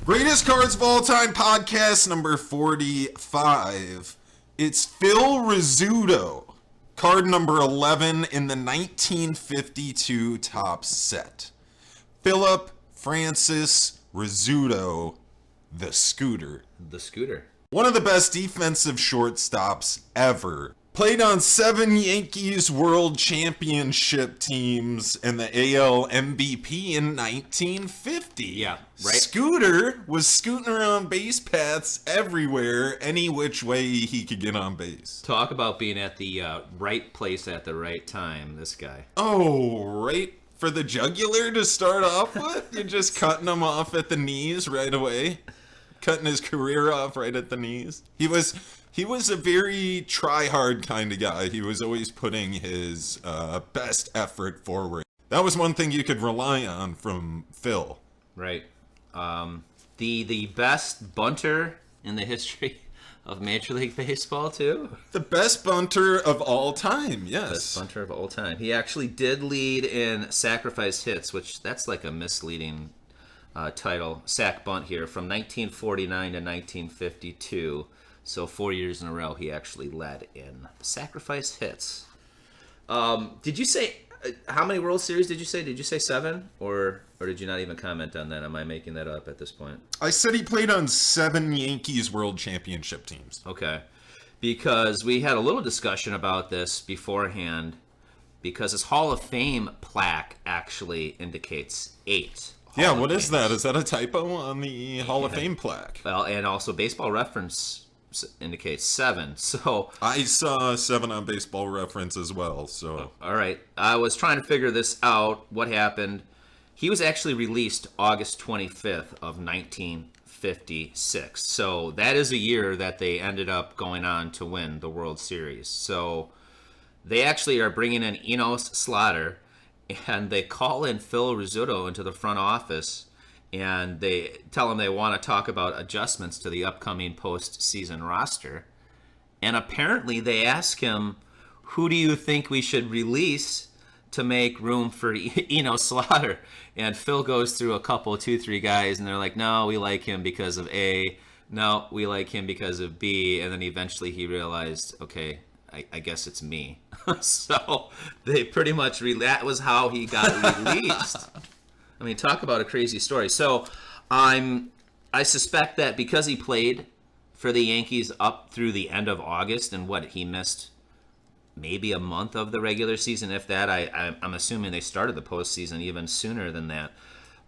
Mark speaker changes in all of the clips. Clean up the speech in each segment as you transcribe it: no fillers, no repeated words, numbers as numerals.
Speaker 1: Greatest Cards of All Time podcast number 45. It's Phil Rizzuto, card number 11 in the 1952 Topps set. Philip Francis Rizzuto, the Scooter.
Speaker 2: The Scooter.
Speaker 1: One of the best defensive shortstops ever. Played on 7 Yankees World Championship teams and the AL MVP in 1950.
Speaker 2: Yeah, right.
Speaker 1: Scooter was scooting around base paths everywhere, any which way he could get on base.
Speaker 2: Talk about being at the right place at the right time, this guy.
Speaker 1: Oh, right for the jugular to start off with? You're just cutting him off at the knees right away? Cutting his career off right at the knees? He was a very try-hard kind of guy. He was always putting his best effort forward. That was one thing you could rely on from Phil.
Speaker 2: Right. The best bunter in the history of Major League Baseball, too.
Speaker 1: The best bunter of all time, yes.
Speaker 2: Best bunter of all time. He actually did lead in sacrifice hits, which that's like a misleading title. Sack bunt here from 1949 to 1952. So 4 years in a row, he actually led in sacrifice hits. Did you say, how many World Series did you say? Did you say 7? Or did you not even comment on that? Am I making that up at this point?
Speaker 1: I said he played on 7 Yankees World Championship teams.
Speaker 2: Okay. Because we had a little discussion about this beforehand, because his Hall of Fame plaque actually indicates 8.
Speaker 1: Yeah, what is that? Is that a typo on the Hall of Fame plaque?
Speaker 2: Well, and also Baseball Reference indicates 7. So
Speaker 1: I saw 7 on Baseball Reference as well. So
Speaker 2: all right, I was trying to figure this out. What happened? He was actually released August 25th of 1956. So that is a year that they ended up going on to win the World Series. So they actually are bringing in Enos Slaughter, and they call in Phil Rizzuto into the front office, and they tell him they want to talk about adjustments to the upcoming postseason roster. And apparently they ask him, who do you think we should release to make room for Enos Slaughter? And Phil goes through a couple, 2-3 guys, and they're like, no, we like him because of A. No, we like him because of B. And then eventually he realized, okay, I guess it's me. So they pretty much, that was how he got released. I mean, talk about a crazy story. So I suspect that because he played for the Yankees up through the end of August, and he missed maybe a month of the regular season, if that. I'm assuming they started the postseason even sooner than that.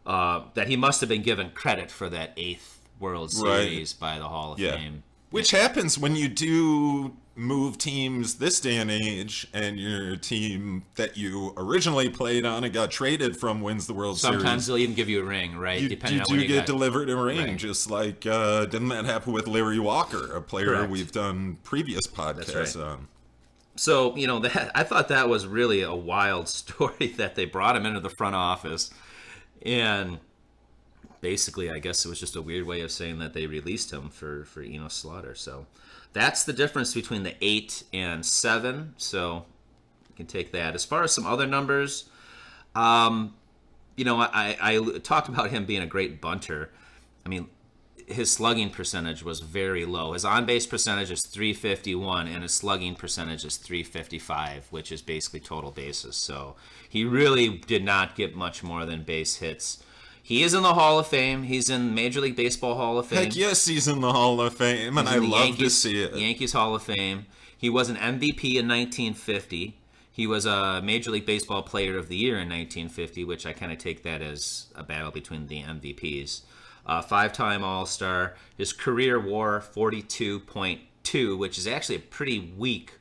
Speaker 2: That he must have been given credit for that 8th World Series by the Hall of Fame.
Speaker 1: Which happens when you do move teams this day and age, and your team that you originally played on and got traded from wins the World Series.
Speaker 2: Sometimes they'll even give you a ring, right?
Speaker 1: You
Speaker 2: Depending on
Speaker 1: do
Speaker 2: when you
Speaker 1: get
Speaker 2: got
Speaker 1: delivered a ring,
Speaker 2: right.
Speaker 1: just like, didn't that happen with Larry Walker, a player
Speaker 2: Correct.
Speaker 1: we've done previous podcasts on?
Speaker 2: So, I thought that was really a wild story that they brought him into the front office, and basically, I guess it was just a weird way of saying that they released him for Enos Slaughter. So that's the difference between the 8 and 7. So you can take that. As far as some other numbers, I talked about him being a great bunter. I mean, his slugging percentage was very low. His on-base percentage is .351, and his slugging percentage is .355, which is basically total bases. So he really did not get much more than base hits. He is in the Hall of Fame. He's in Major League Baseball Hall of Fame.
Speaker 1: Heck yes, he's in the Hall of Fame, and I love to see it.
Speaker 2: Yankees Hall of Fame. He was an MVP in 1950. He was a Major League Baseball Player of the Year in 1950, which I kind of take that as a battle between the MVPs. 5-time All-Star. His career WAR 42.2, which is actually a pretty weak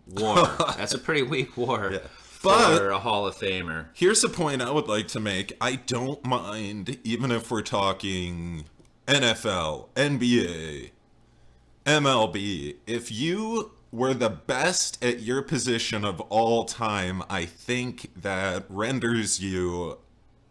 Speaker 2: WAR. That's a pretty weak WAR. Yeah. For a Hall of Famer.
Speaker 1: Here's a point I would like to make. I don't mind, even if we're talking NFL, NBA, MLB, if you were the best at your position of all time, I think that renders you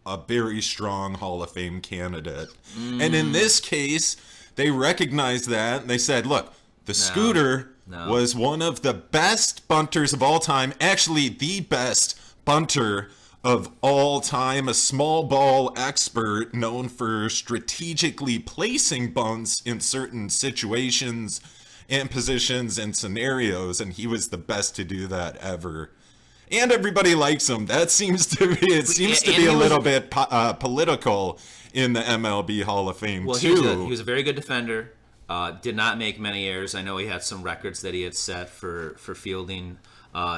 Speaker 1: a very strong Hall of Fame candidate. And in this case, they recognized that, and they said, look, the Scooter was one of the best bunters of all time, actually the best bunter of all time, a small ball expert known for strategically placing bunts in certain situations and positions and scenarios, and he was the best to do that ever. And everybody likes him. That seems to be, it seems to be a little bit political in the MLB Hall of Fame, too.
Speaker 2: He was a very good defender. Did not make many errors. I know he had some records that he had set for fielding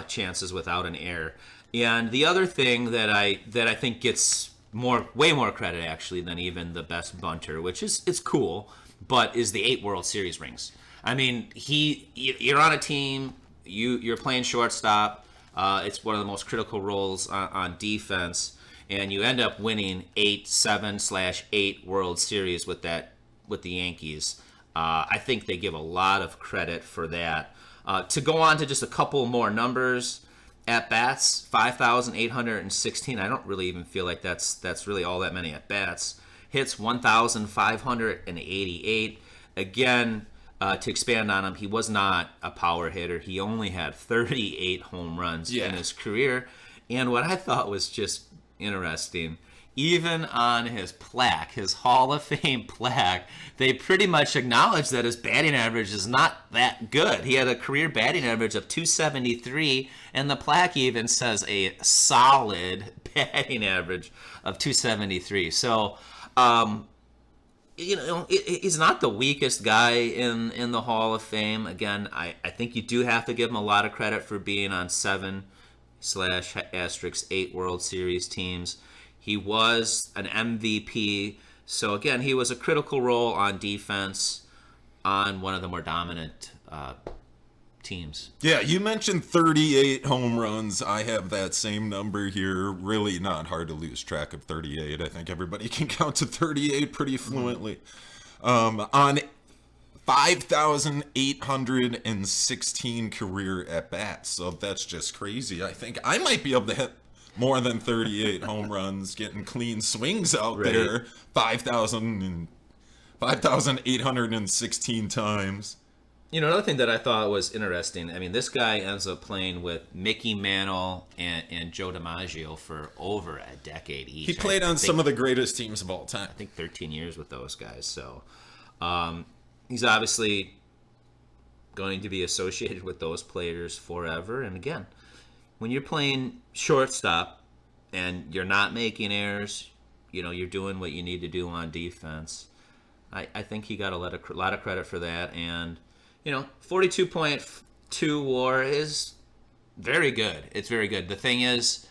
Speaker 2: chances without an error. And the other thing that I think gets way more credit actually than even the best bunter, which is it's cool, but is the 8 World Series rings. I mean, you're on a team, you're playing shortstop. It's one of the most critical roles on defense, and you end up winning 7/8 World Series with the Yankees. I think they give a lot of credit for that. To go on to just a couple more numbers, at bats 5,816. I don't really even feel like that's really all that many at bats. Hits 1,588. Again, to expand on him, he was not a power hitter. He only had 38 home runs in his career. And what I thought was just interesting, even on his plaque, his Hall of Fame plaque, they pretty much acknowledge that his batting average is not that good. He had a career batting average of 273, and the plaque even says a solid batting average of 273. So, he's not the weakest guy in the Hall of Fame. Again, I think you do have to give him a lot of credit for being on 7/8 World Series teams. He was an MVP. So, again, he was a critical role on defense on one of the more dominant teams.
Speaker 1: Yeah, you mentioned 38 home runs. I have that same number here. Really not hard to lose track of 38. I think everybody can count to 38 pretty fluently. On 5,816 career at-bats. So that's just crazy. I think I might be able to hit more than 38 home runs, getting clean swings out there. 5,816 times.
Speaker 2: Another thing that I thought was interesting, I mean, this guy ends up playing with Mickey Mantle and Joe DiMaggio for over a decade each.
Speaker 1: He played on some of the greatest teams of all time.
Speaker 2: I think 13 years with those guys. So he's obviously going to be associated with those players forever. And again, when you're playing shortstop and you're not making errors, you're doing what you need to do on defense. I think he got a lot of credit for that. And 42.2 WAR is very good. It's very good. The thing is,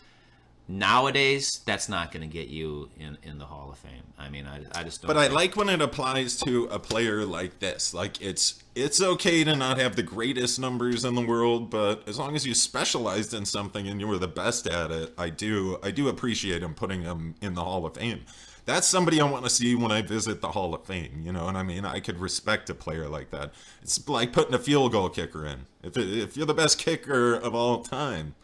Speaker 2: nowadays, that's not going to get you in the Hall of Fame. I mean, I just don't.
Speaker 1: But I like when it applies to a player like this. Like, it's okay to not have the greatest numbers in the world, but as long as you specialized in something and you were the best at it, I do appreciate him putting him in the Hall of Fame. That's somebody I want to see when I visit the Hall of Fame. You know what I mean? I could respect a player like that. It's like putting a field goal kicker in. If you're the best kicker of all time,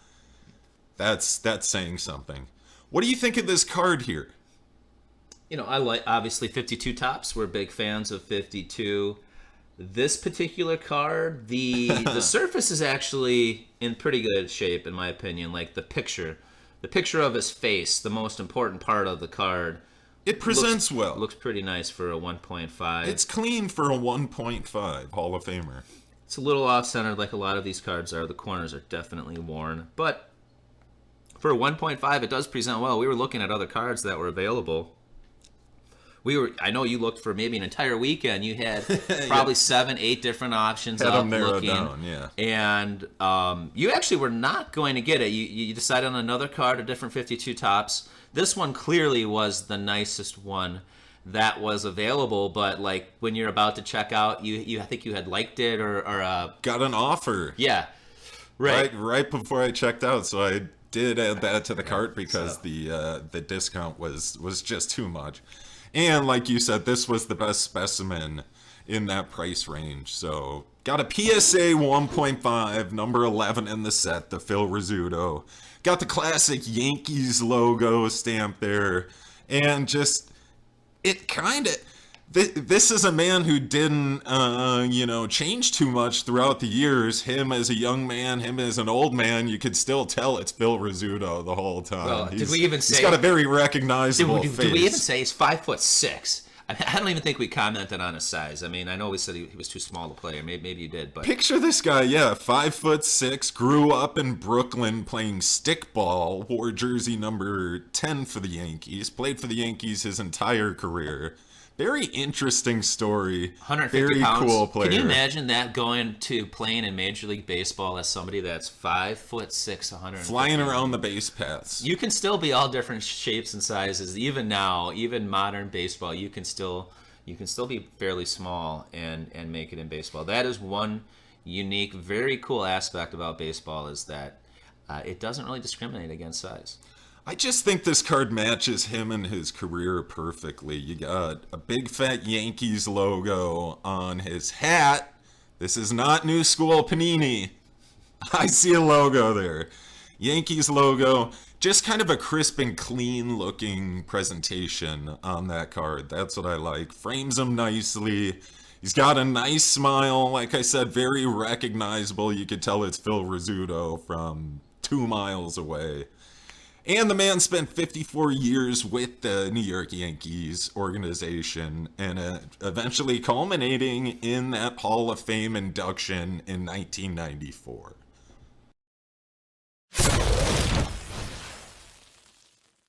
Speaker 1: that's saying something. What do you think of this card here?
Speaker 2: I like, obviously, 52 Topps. We're big fans of 52. This particular card, the surface is actually in pretty good shape, in my opinion. Like the picture of his face, the most important part of the card.
Speaker 1: It presents well.
Speaker 2: Looks pretty nice for a 1.5.
Speaker 1: It's clean for a 1.5 Hall of Famer.
Speaker 2: It's a little off-centered like a lot of these cards are. The corners are definitely worn. But for a 1.5, it does present well. We were looking at other cards that were available. I know you looked for maybe an entire weekend. You had probably 7-8 different options
Speaker 1: had
Speaker 2: up
Speaker 1: them narrowed
Speaker 2: looking.
Speaker 1: Down, yeah.
Speaker 2: And you actually were not going to get it. You decided on another card, a different 52 Topps. This one clearly was the nicest one that was available, but like when you're about to check out, I think you had liked it or
Speaker 1: got an offer.
Speaker 2: Yeah. Right
Speaker 1: before I checked out, so I did add that to the cart because the discount was just too much. And like you said, this was the best specimen in that price range. So got a PSA 1.5, number 11 in the set, the Phil Rizzuto. Got the classic Yankees logo stamp there. And just, it kind of, This is a man who didn't, change too much throughout the years. Him as a young man, him as an old man, you could still tell it's Phil Rizzuto the whole time.
Speaker 2: Well, did we even say
Speaker 1: he's got a very recognizable face?
Speaker 2: Did we even say he's 5'6"? I don't even think we commented on his size. I mean, I know we said he was too small to play. Maybe you did, but
Speaker 1: Picture this guy, 5'6", grew up in Brooklyn playing stickball, wore jersey number 10 for the Yankees, played for the Yankees his entire career. Very interesting story.
Speaker 2: 150
Speaker 1: Very
Speaker 2: pounds.
Speaker 1: Cool player.
Speaker 2: Can you imagine that, going to playing in Major League Baseball as somebody that's 5'6", 100,
Speaker 1: flying around the base paths?
Speaker 2: You can still be all different shapes and sizes. Even now, even modern baseball, you can still be fairly small and make it in baseball. That is one unique, very cool aspect about baseball, is that it doesn't really discriminate against size.
Speaker 1: I just think this card matches him and his career perfectly. You got a big fat Yankees logo on his hat. This is not new school Panini. I see a logo there. Yankees logo. Just kind of a crisp and clean looking presentation on that card. That's what I like. Frames him nicely. He's got a nice smile. Like I said, very recognizable. You could tell it's Phil Rizzuto from 2 miles away. And the man spent 54 years with the New York Yankees organization, and eventually culminating in that Hall of Fame induction in 1994.